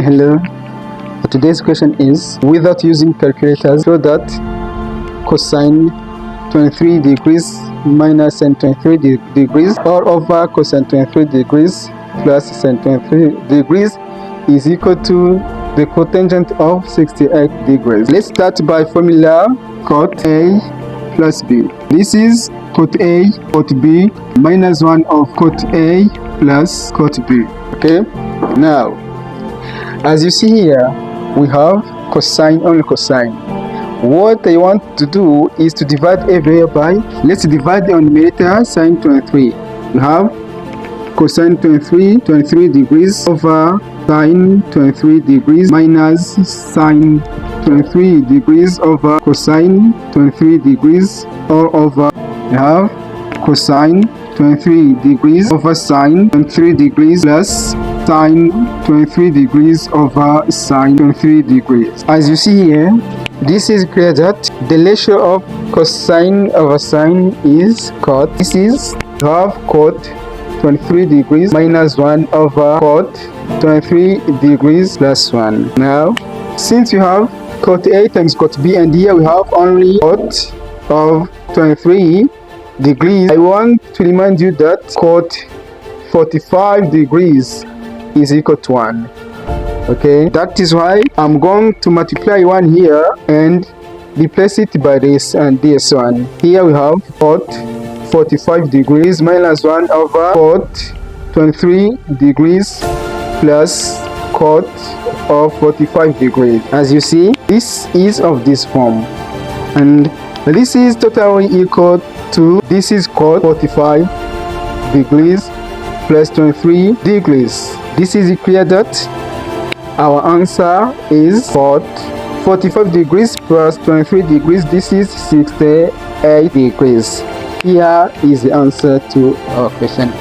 Hello. Today's question is, without using calculators, show that cosine 23 degrees minus sin 23 degrees all over cosine 23 degrees plus sin 23 degrees is equal to the cotangent of 68 degrees. Let's start by formula cot A plus B. This is cot A, cot B, minus 1 of cot A plus cot B. Okay? Now, as you see here, we have cosine, only cosine. What I want to do is to divide everywhere by, let's divide the numerator sine 23. We have cosine 23 degrees over sine 23 degrees minus sine 23 degrees over cosine 23 degrees all over. We have cosine 23 degrees over sine 23 degrees plus sine 23 degrees over sine 23 degrees. As you see here, this is clear that the ratio of cosine over sine is cot. This is half cot 23 degrees minus 1 over cot 23 degrees plus 1. Now, since you have cot A times cot B and here we have only cot of 23 degrees, I want to remind you that cot 45 degrees is equal to 1. Okay, that is why I'm going to multiply 1 here and replace it by this and this one. Here we have cot 45 degrees minus 1 over cot 23 degrees plus cot of 45 degrees. As you see, this is of this form, and this is totally equal to, this is cot 45 degrees plus 23 degrees. This is clear that our answer is cot 45 degrees plus 23 degrees. This is 68 degrees. Here is the answer to our question.